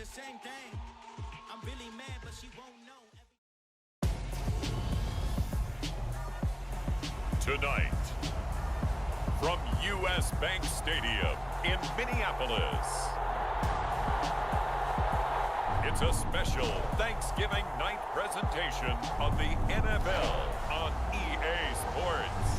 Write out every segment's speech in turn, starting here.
same thing. I'm really mad, but she won't know. Tonight, from U.S. Bank Stadium in Minneapolis, it's a special Thanksgiving night presentation of the NFL on EA Sports.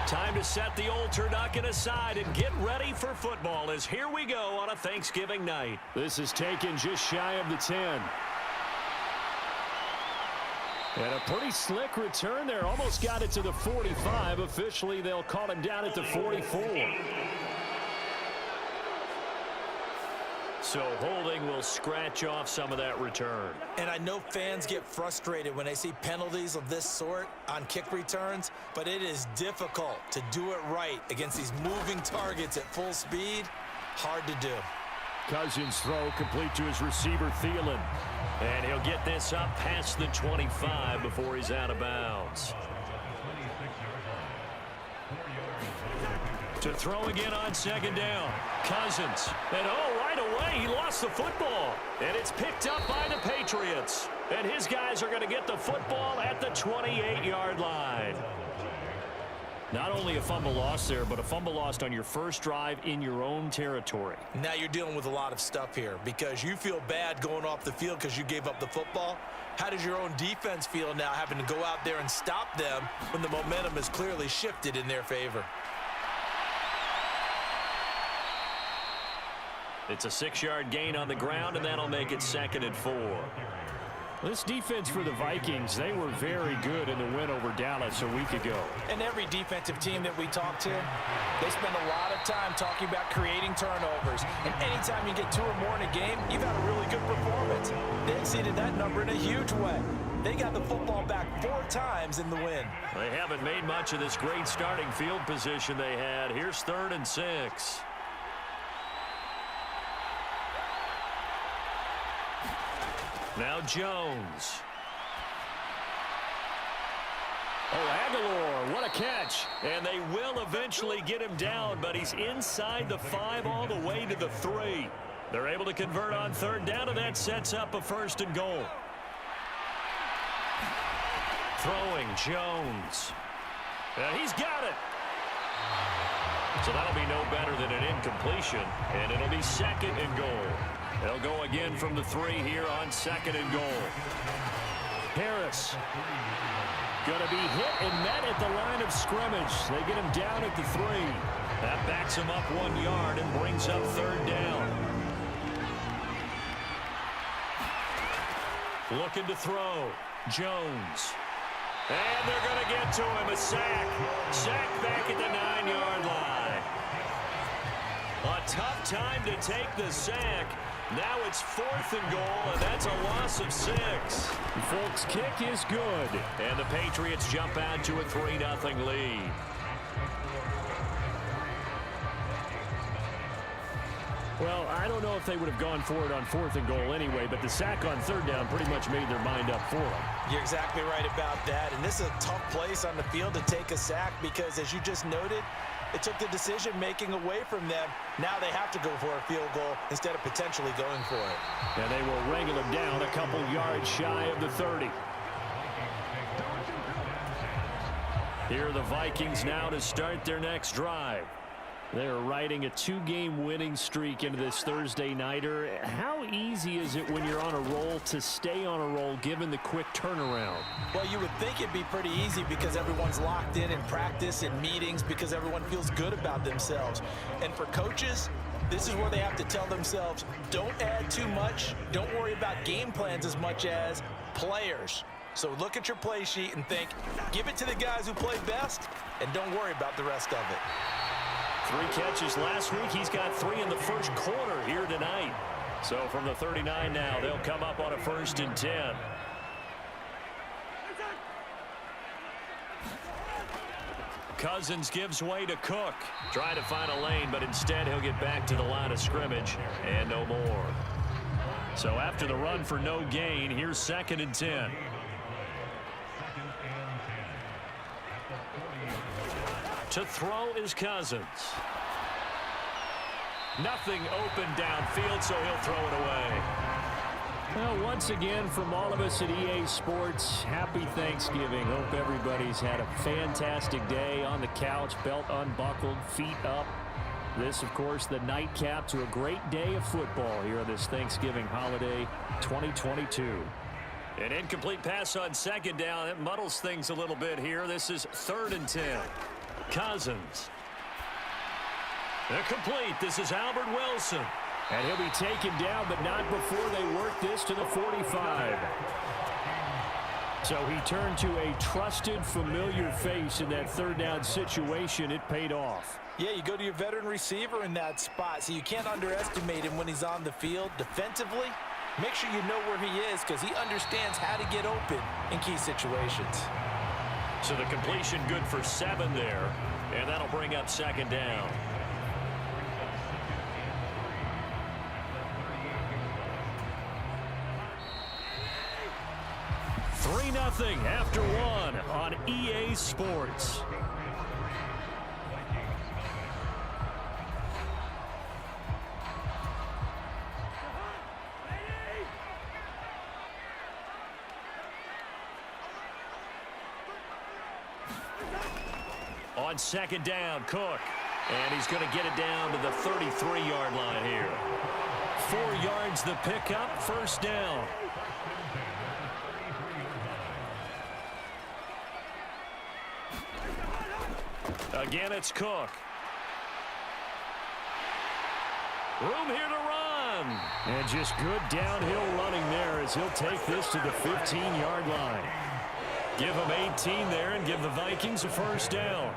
Time to set the old turducken aside and get ready for football as here we go on a Thanksgiving night. This is taken just shy of the 10. And a pretty slick return there. Almost got it to the 45. Officially, they'll call him down at the 44. So holding will scratch off some of that return. And I know fans get frustrated when they see penalties of this sort on kick returns, but it is difficult to do it right against these moving targets at full speed. Hard to do. Cousins' throw complete to his receiver, Thielen. And he'll get this up past the 25 before he's out of bounds. To throw again on second down. Cousins. And right away, he lost the football. And it's picked up by the Patriots. And his guys are going to get the football at the 28-yard line. Not only a fumble loss there, but a fumble lost on your first drive in your own territory. Now you're dealing with a lot of stuff here because you feel bad going off the field because you gave up the football. How does your own defense feel now having to go out there and stop them when the momentum is clearly shifted in their favor? It's a 6-yard gain on the ground, and that'll make it 2nd and 4. This defense for the Vikings, they were very good in the win over Dallas a week ago. And every defensive team that we talk to, they spend a lot of time talking about creating turnovers. And anytime you get 2 or more in a game, you've had a really good performance. They exceeded that number in a huge way. They got the football back 4 times in the win. They haven't made much of this great starting field position they had. Here's 3rd and 6. Now Jones. Aguilar, what a catch. And they will eventually get him down, but he's inside the 5 all the way to the 3. They're able to convert on 3rd down, and that sets up a 1st and goal. Throwing Jones. And he's got it. So that'll be no better than an incompletion, and it'll be 2nd and goal. They'll go again from the 3 here on 2nd and goal. Harris. Going to be hit and met at the line of scrimmage. They get him down at the 3. That backs him up 1 yard and brings up 3rd down. Looking to throw. Jones. And they're going to get to him. A sack. Sack back at the 9-yard line. A tough time to take the sack. Now it's 4th and goal, and that's a loss of 6. Folks' kick is good. And the Patriots jump out to a 3-0 lead. Well, I don't know if they would have gone for it on 4th and goal anyway, but the sack on 3rd down pretty much made their mind up for them. You're exactly right about that, and this is a tough place on the field to take a sack because, as you just noted, it took the decision-making away from them. Now they have to go for a field goal instead of potentially going for it. And they will wrangle him down a couple yards shy of the 30. Here are the Vikings now to start their next drive. They're riding a 2-game winning streak into this Thursday nighter. How easy is it when you're on a roll to stay on a roll given the quick turnaround? Well, you would think it'd be pretty easy because everyone's locked in practice and meetings because everyone feels good about themselves. And for coaches, this is where they have to tell themselves, don't add too much. Don't worry about game plans as much as players. So look at your play sheet and think, give it to the guys who play best, and don't worry about the rest of it. 3 catches last week. He's got 3 in the first quarter here tonight. So from the 39 now, they'll come up on a 1st and 10. Cousins gives way to Cook. Trying to find a lane, but instead he'll get back to the line of scrimmage and no more. So after the run for no gain, here's 2nd and 10. To throw is Cousins. Nothing open downfield, so he'll throw it away. Well, once again, from all of us at EA Sports, happy Thanksgiving. Hope everybody's had a fantastic day on the couch, belt unbuckled, feet up. This, of course, the nightcap to a great day of football here on this Thanksgiving holiday 2022. An incomplete pass on 2nd down. It muddles things a little bit here. This is 3rd and 10. Cousins. Complete. This is Albert Wilson. And he'll be taken down, but not before they work this to the 45. So he turned to a trusted, familiar face in that 3rd down situation. It paid off. Yeah, you go to your veteran receiver in that spot, so you can't underestimate him when he's on the field. Defensively, make sure you know where he is because he understands how to get open in key situations. So the completion good for 7 there, and that'll bring up 2nd down. Nothing after 1 on EA Sports. On 2nd down, Cook. And he's going to get it down to the 33-yard line here. 4 yards the pickup, 1st down. Again, it's Cook. Room here to run. And just good downhill running there as he'll take this to the 15-yard line. Give him 18 there and give the Vikings a 1st down.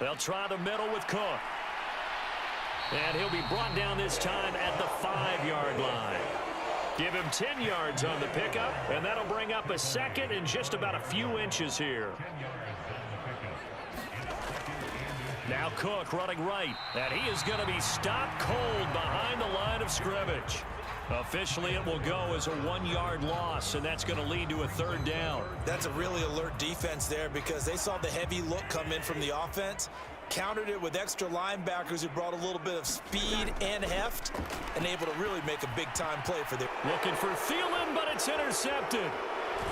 They'll try the middle with Cook. And he'll be brought down this time at the 5-yard line. Give him 10 yards on the pickup, and that'll bring up a 2nd and just about a few inches here. Now Cook running right, and he is going to be stopped cold behind the line of scrimmage. Officially, it will go as a 1-yard loss, and that's going to lead to a 3rd down. That's a really alert defense there because they saw the heavy look come in from the offense, countered it with extra linebackers who brought a little bit of speed and heft, and able to really make a big-time play for them. Looking for Thielen, but it's intercepted.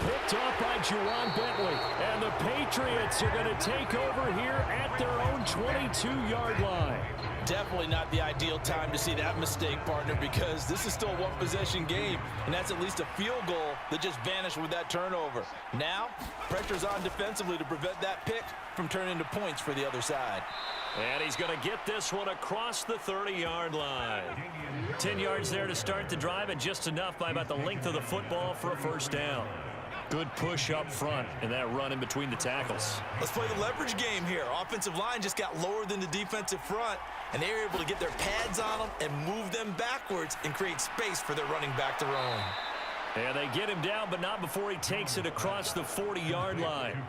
Picked off by Juwan Bentley. And the Patriots are going to take over here at their own 22-yard line. Definitely not the ideal time to see that mistake, partner, because this is still a one-possession game, and that's at least a field goal that just vanished with that turnover. Now, pressure's on defensively to prevent that pick from turning into points for the other side. And he's going to get this one across the 30-yard line. 10 yards there to start the drive, and just enough by about the length of the football for a 1st down. Good push up front and that run in between the tackles. Let's play the leverage game here. Offensive line just got lower than the defensive front, and they were able to get their pads on them and move them backwards and create space for their running back to roam. And they get him down, but not before he takes it across the 40-yard line.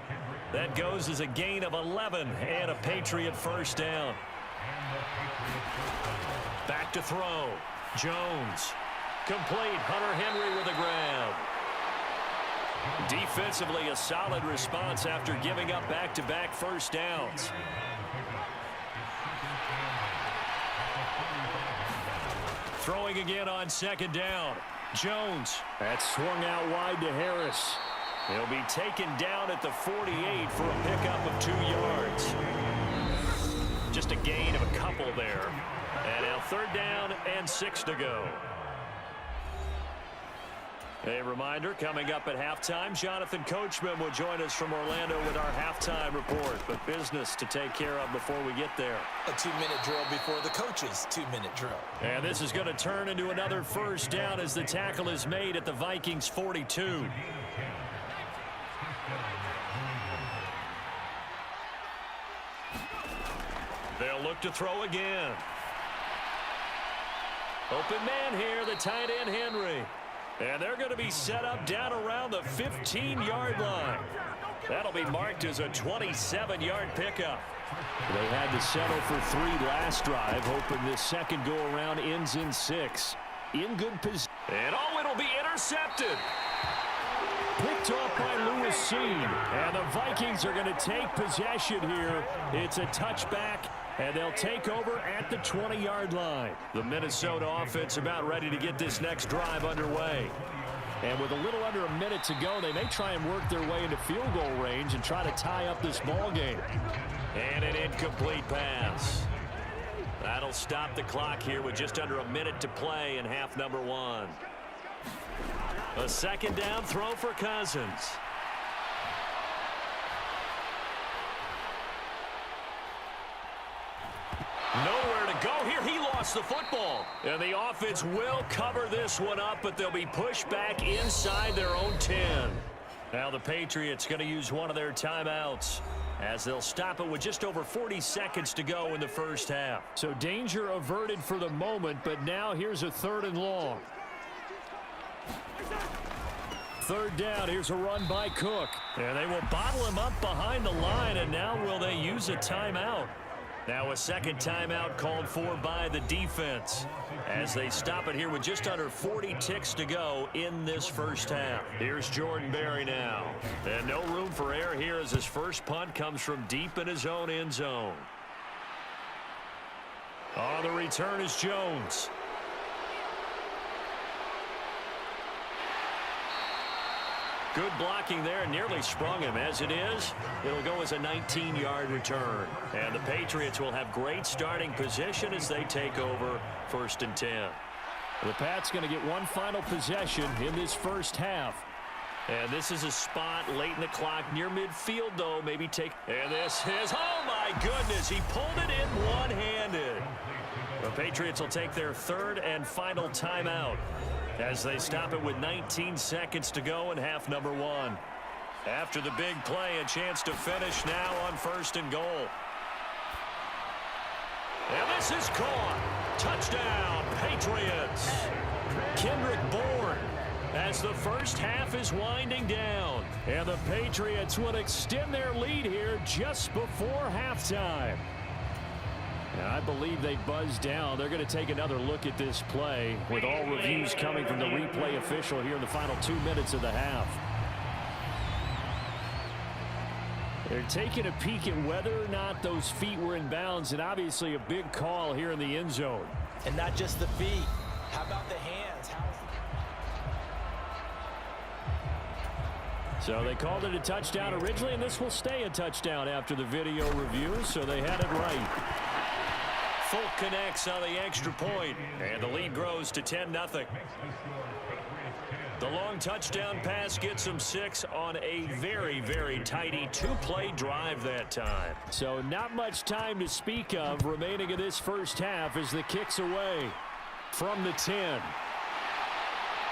That goes as a gain of 11 and a Patriot 1st down. Back to throw. Jones. Complete. Hunter Henry with a grab. Defensively, a solid response after giving up back-to-back 1st downs. Throwing again on 2nd down. Jones. That's swung out wide to Harris. He'll be taken down at the 48 for a pickup of 2 yards. Just a gain of a couple there. And now 3rd down and 6 to go. A reminder, coming up at halftime, Jonathan Coachman will join us from Orlando with our halftime report. But business to take care of before we get there. A 2-minute drill before the coach's 2-minute drill. And this is going to turn into another 1st down as the tackle is made at the Vikings 42. They'll look to throw again. Open man here, the tight end Henry. And they're going to be set up down around the 15-yard line. That'll be marked as a 27-yard pickup. They had to settle for 3 last drive, hoping this second go-around ends in 6. In good position. And it'll be intercepted. Picked off by Lewis Seen. And the Vikings are going to take possession here. It's a touchback, and they'll take over at the 20-yard line. The Minnesota offense about ready to get this next drive underway. And with a little under a minute to go, they may try and work their way into field goal range and try to tie up this ball game. And an incomplete pass. That'll stop the clock here with just under a minute to play in half number 1. A second down throw for Cousins. Nowhere to go here. He lost the football. And the offense will cover this one up, but they'll be pushed back inside their own 10. Now the Patriots going to use one of their timeouts, as they'll stop it with just over 40 seconds to go in the first half. So danger averted for the moment, but now here's a 3rd and long. 3rd down, here's a run by Cook. And they will bottle him up behind the line, and now will they use a timeout? Now a second timeout called for by the defense, as they stop it here with just under 40 ticks to go in this first half. Here's Jordan Berry now. And no room for error here as his first punt comes from deep in his own end zone. On the return is Jones. Good blocking there, nearly sprung him. As it is, it'll go as a 19-yard return. And the Patriots will have great starting position as they take over 1st and 10. The Pats going to get one final possession in this first half. And this is a spot late in the clock near midfield, though. Maybe take... And this is... Oh, my goodness. He pulled it in one-handed. The Patriots will take their 3rd and final timeout, as they stop it with 19 seconds to go in half number 1. After the big play, a chance to finish now on 1st and goal. And this is caught. Touchdown, Patriots. Kendrick Bourne, as the first half is winding down. And the Patriots will extend their lead here just before halftime. And I believe they buzzed down. They're going to take another look at this play, with all reviews coming from the replay official here in the final 2 minutes of the half. They're taking a peek at whether or not those feet were in bounds, and obviously a big call here in the end zone. And not just the feet. How about the hands? So they called it a touchdown originally, and this will stay a touchdown after the video review, so they had it right. Folk connects on the extra point, and the lead grows to 10-0. The long touchdown pass gets them 6 on a very, very tidy 2-play drive that time. So not much time to speak of remaining in this first half as the kick's away from the 10.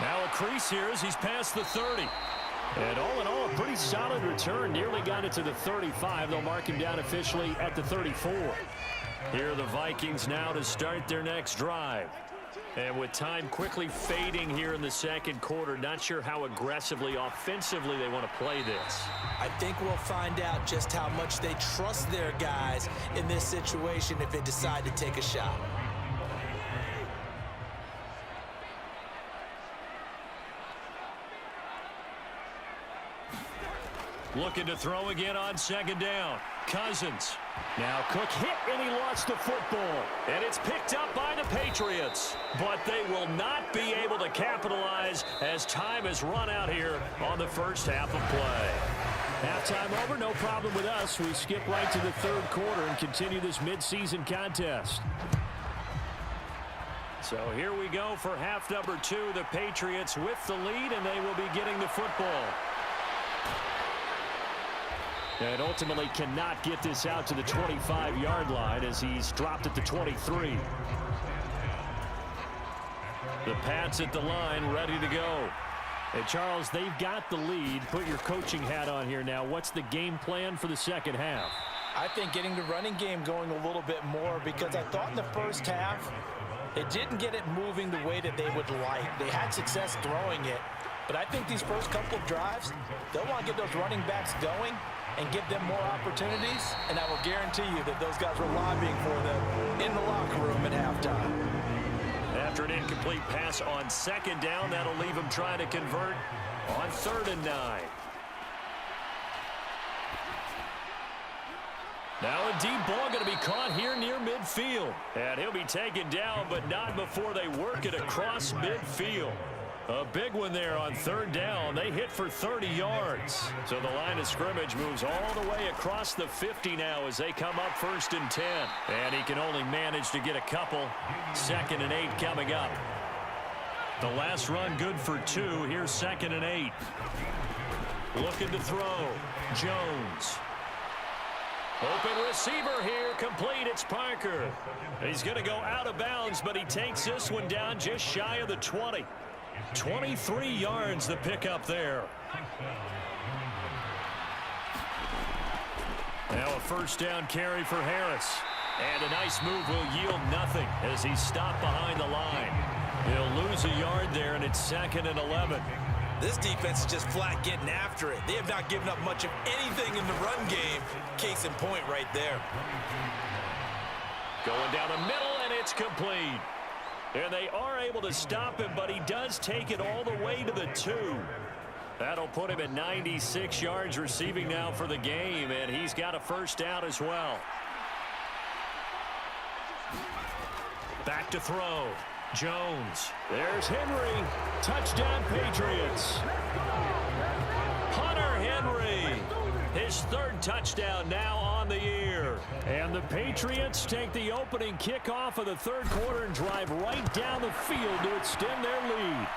Now a crease here as he's past the 30. And all in all, a pretty solid return. Nearly got it to the 35. They'll mark him down officially at the 34. Here are the Vikings now to start their next drive. And with time quickly fading here in the second quarter, not sure how aggressively, offensively they want to play this. I think we'll find out just how much they trust their guys in this situation if they decide to take a shot. Looking to throw again on second down. Cousins. Now Cook hit and he lost the football. And it's picked up by the Patriots. But they will not be able to capitalize as time has run out here on the first half of play. Halftime over, no problem with us. We skip right to the third quarter and continue this midseason contest. So here we go for half number 2. The Patriots with the lead, and they will be getting the football. And ultimately cannot get this out to the 25-yard line as he's dropped at the 23. The Pats at the line, ready to go. Hey, Charles, they've got the lead. Put your coaching hat on here now. What's the game plan for the second half? I think getting the running game going a little bit more, because I thought in the first half they didn't get it moving the way that they would like. They had success throwing it, but I think these first couple of drives, they'll want to get those running backs going and give them more opportunities, and I will guarantee you that those guys were lobbying for them in the locker room at halftime. After an incomplete pass on second down, that'll leave him trying to convert on 3rd and 9. Now a deep ball going to be caught here near midfield. And he'll be taken down, but not before they work it across midfield. A big one there on 3rd down. They hit for 30 yards. So the line of scrimmage moves all the way across the 50 now as they come up 1st and 10. And he can only manage to get a couple. 2nd and 8 coming up. The last run good for 2. Here's 2nd and 8. Looking to throw. Jones. Open receiver here, complete, it's Parker. He's going to go out of bounds, but he takes this one down just shy of the 20. 23 yards the pickup there. Now a 1st down carry for Harris. And a nice move will yield nothing as he's stopped behind the line. He'll lose a yard there, and it's 2nd and 11. This defense is just flat getting after it. They have not given up much of anything in the run game. Case in point right there. Going down the middle, and it's complete. And they are able to stop him, but he does take it all the way to the 2. That'll put him at 96 yards receiving now for the game, and he's got a 1st down as well. Back to throw. Jones. There's Henry. Touchdown, Patriots. Hunter Henry. His 3rd touchdown now on the year. And the Patriots take the opening kickoff of the 3rd quarter and drive right down the field to extend their lead.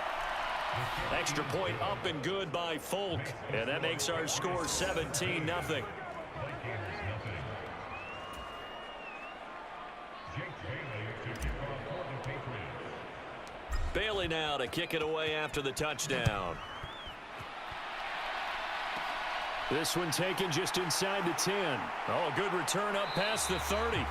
Extra point up and good by Folk. And that makes our score 17-0. Bailey now to kick it away after the touchdown. This one taken just inside the 10. Oh, a good return up past the 30.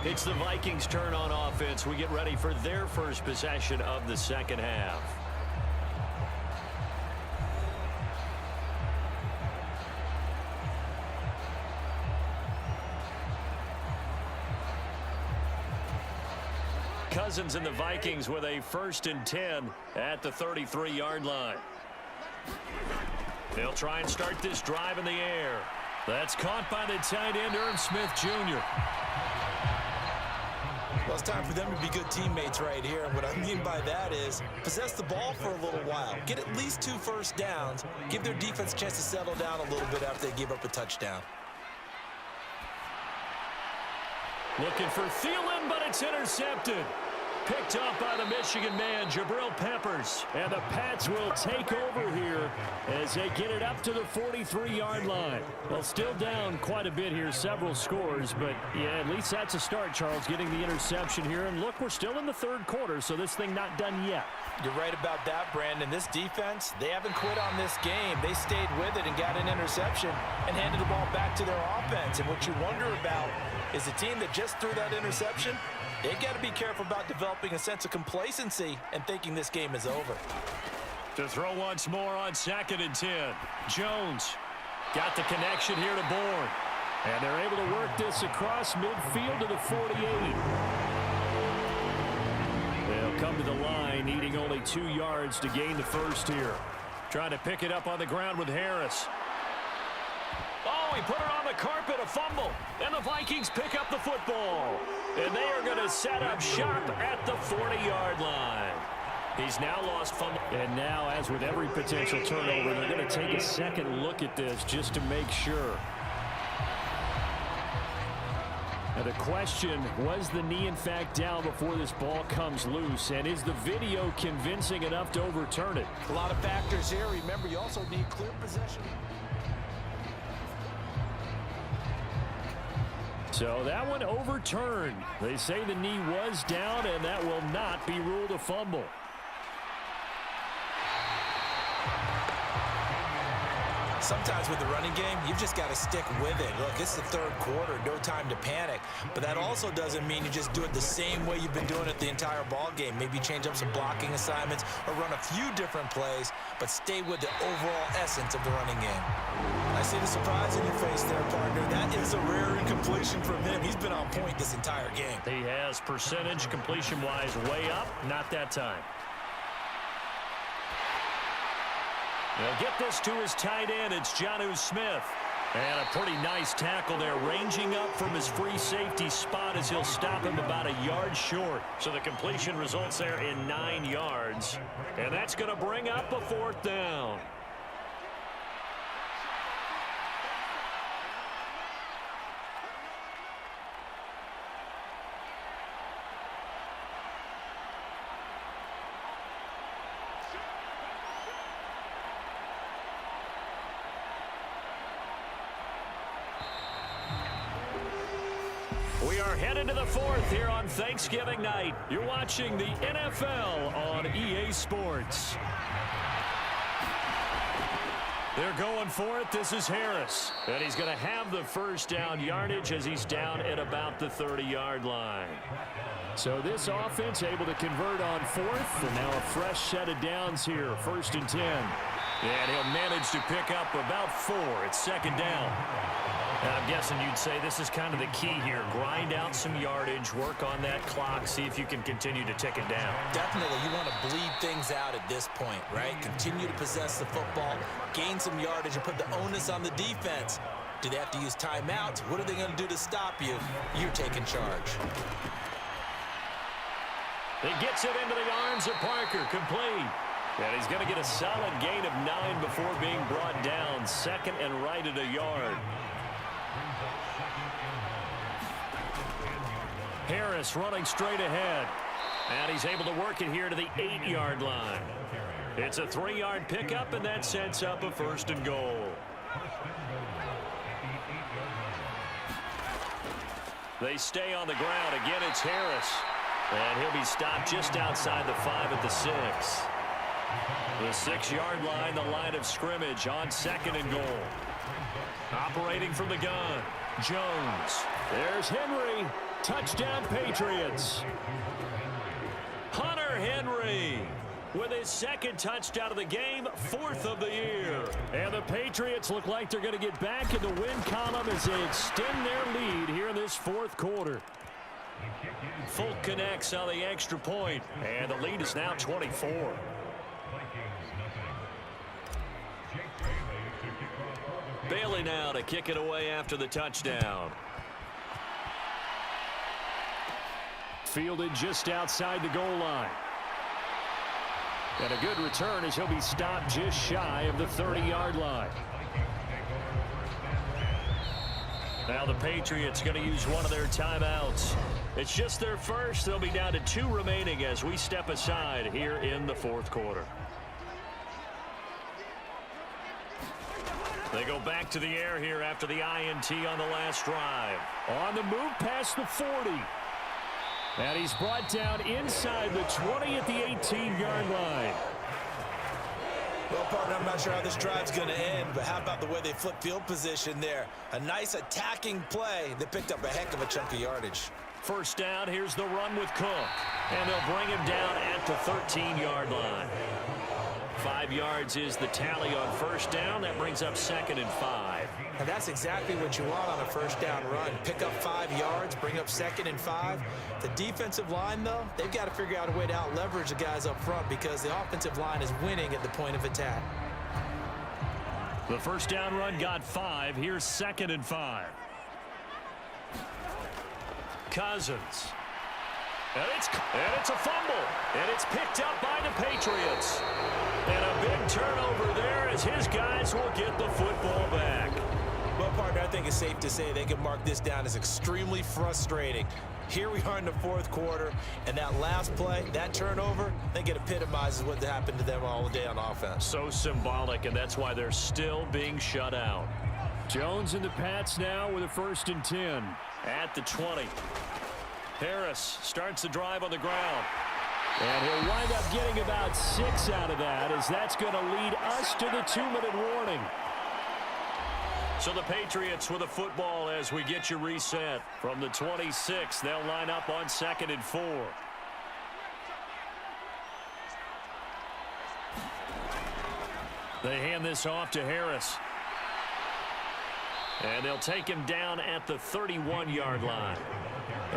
It's the Vikings' turn on offense. We get ready for their first possession of the 2nd half. Cousins and the Vikings with a 1st and 10 at the 33-yard line. They'll try and start this drive in the air. That's caught by the tight end, Irv Smith Jr. Well, it's time for them to be good teammates right here. And what I mean by that is possess the ball for a little while. Get at least 2 1st downs. Give their defense a chance to settle down a little bit after they give up a touchdown. Looking for Thielen, but it's intercepted. Picked up by the Michigan man, Jabril Peppers. And the Pats will take over here as they get it up to the 43-yard line. Well, still down quite a bit here, several scores. But, yeah, at least that's a start, Charles, getting the interception here. And, look, we're still in the 3rd quarter, so this thing not done yet. You're right about that, Brandon. This defense, they haven't quit on this game. They stayed with it and got an interception and handed the ball back to their offense. And what you wonder about is the team that just threw that interception, they got to be careful about developing a sense of complacency and thinking this game is over. To throw once more on 2nd and 10. Jones got the connection here to Bourne. And they're able to work this across midfield to the 48. They'll come to the line, needing only 2 yards to gain the 1st here. Trying to pick it up on the ground with Harris. Oh, he put it on the carpet, a fumble. And the Vikings pick up the football. And they are going to set up shop at the 40-yard line. He's now lost fumble. And now, as with every potential turnover, they're going to take a second look at this just to make sure. Now the question, was the knee in fact down before this ball comes loose? And is the video convincing enough to overturn it? A lot of factors here. Remember, you also need clear possession. So that one overturned. They say the knee was down, and that will not be ruled a fumble. Sometimes with the running game, you've just got to stick with it. Look, it's the third quarter, no time to panic. But that also doesn't mean you just do it the same way you've been doing it the entire ball game. Maybe change up some blocking assignments or run a few different plays, but stay with the overall essence of the running game. I see the surprise in your face there, partner. That is a rare incompletion from him. He's been on point this entire game. He has percentage completion-wise way up, not that time. They'll get this to his tight end. It's Jonnu Smith. And a pretty nice tackle there, ranging up from his free safety spot as he'll stop him about a yard short. So the completion results there in 9 yards. And that's going to bring up a 4th down. We are headed to the 4th here on Thanksgiving night. You're watching the NFL on EA Sports. They're going for it. This is Harris. And he's going to have the first down yardage as he's down at about the 30-yard line. So this offense able to convert on 4th. And now a fresh set of downs here. 1st and 10. And he'll manage to pick up about 4. It's 2nd down. And I'm guessing you'd say this is kind of the key here. Grind out some yardage, work on that clock, see if you can continue to tick it down. Definitely, you want to bleed things out at this point, right? Continue to possess the football, gain some yardage, and put the onus on the defense. Do they have to use timeouts? What are they going to do to stop you? You're taking charge. He gets it into the arms of Parker, complete. And he's going to get a solid gain of 9 before being brought down. 2nd and right at a yard. Harris running straight ahead. And he's able to work it here to the 8-yard line. It's a 3-yard pickup, and that sets up a 1st and goal. They stay on the ground. Again, it's Harris. And he'll be stopped just outside the 5 at the 6. The 6-yard line, the line of scrimmage on 2nd and goal. Operating from the gun, Jones. There's Henry. Touchdown, Patriots. Hunter Henry with his 2nd touchdown of the game, 4th of the year. And the Patriots look like they're going to get back in the win column as they extend their lead here in this 4th quarter. Folk connects on the extra point, and the lead is now 24. Bailey now to kick it away after the touchdown. Fielded just outside the goal line. And a good return as he'll be stopped just shy of the 30-yard line. Now the Patriots going to use one of their timeouts. It's just their first. They'll be down to 2 remaining as we step aside here in the 4th quarter. They go back to the air here after the INT on the last drive. On the move past the 40. And he's brought down inside the 20 at the 18-yard line. Well, partner, I'm not sure how this drive's going to end, but how about the way they flip field position there? A nice attacking play that picked up a heck of a chunk of yardage. 1st down, here's the run with Cook. And they'll bring him down at the 13-yard line. 5 yards is the tally on 1st down. That brings up 2nd and 5. And that's exactly what you want on a 1st down run. Pick up 5 yards, bring up 2nd and 5. The defensive line, though, they've got to figure out a way to out-leverage the guys up front because the offensive line is winning at the point of attack. The 1st down run got 5. Here's 2nd and 5. Cousins. And it's a fumble. And it's picked up by the Patriots. And a big turnover there as his guys will get the football back. Well, partner, I think it's safe to say they can mark this down as extremely frustrating. Here we are in the 4th quarter, and that last play, that turnover, I think it epitomizes what happened to them all day on offense. So symbolic, and that's why they're still being shut out. Jones and the Pats now with a 1st and 10 at the 20. Harris starts the drive on the ground. And he'll wind up getting about 6 out of that as that's going to lead us to the 2-minute warning. So the Patriots with a football as we get you reset. From the 26, they'll line up on 2nd and 4. They hand this off to Harris. And they'll take him down at the 31-yard line.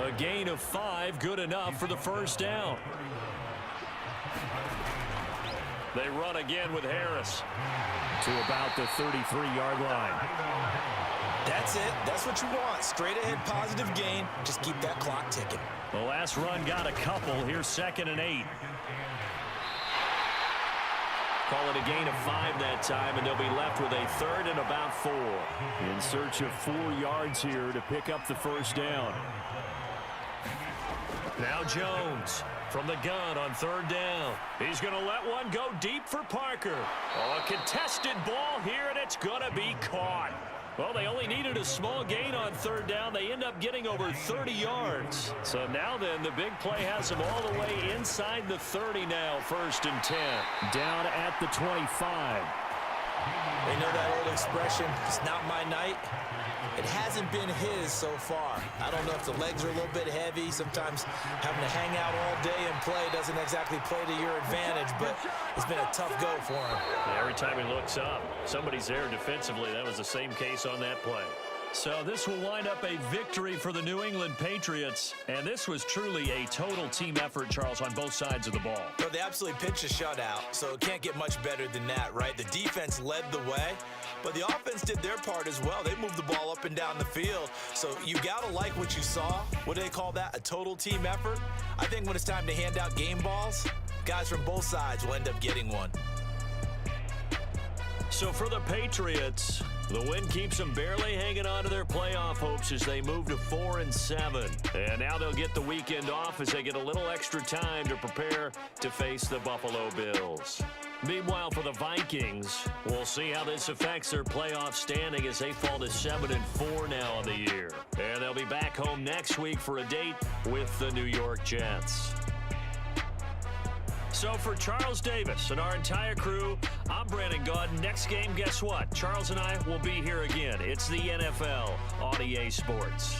A gain of 5, good enough for the first down. They run again with Harris to about the 33-yard line. That's it. That's what you want. Straight ahead positive gain. Just keep that clock ticking. The last run got a couple. Here's 2nd and 8. Call it a gain of 5 that time, and they'll be left with a 3rd and about 4. In search of 4 yards here to pick up the first down. Now Jones from the gun on 3rd down. He's going to let one go deep for Parker. Oh, a contested ball here, and it's going to be caught. Well, they only needed a small gain on 3rd down. They end up getting over 30 yards. So now then, the big play has them all the way inside the 30 now, 1st and 10. Down at the 25. They know that old expression, it's not my night. It hasn't been his so far. I don't know if the legs are a little bit heavy. Sometimes having to hang out all day and play doesn't exactly play to your advantage, but it's been a tough go for him. Every time he looks up, somebody's there defensively. That was the same case on that play. So this will wind up a victory for the New England Patriots. And this was truly a total team effort, Charles, on both sides of the ball. Well, they absolutely pitched a shutout, so it can't get much better than that, right? The defense led the way, but the offense did their part as well. They moved the ball up and down the field. So you got to like what you saw. What do they call that? A total team effort? I think when it's time to hand out game balls, guys from both sides will end up getting one. So for the Patriots, the win keeps them barely hanging on to their playoff hopes as they move to 4-7. And now they'll get the weekend off as they get a little extra time to prepare to face the Buffalo Bills. Meanwhile, for the Vikings, we'll see how this affects their playoff standing as they fall to 7-4 now on the year. And they'll be back home next week for a date with the New York Jets. So for Charles Davis and our entire crew, I'm Brandon Gaudin. Next game, guess what? Charles and I will be here again. It's the NFL on EA Sports.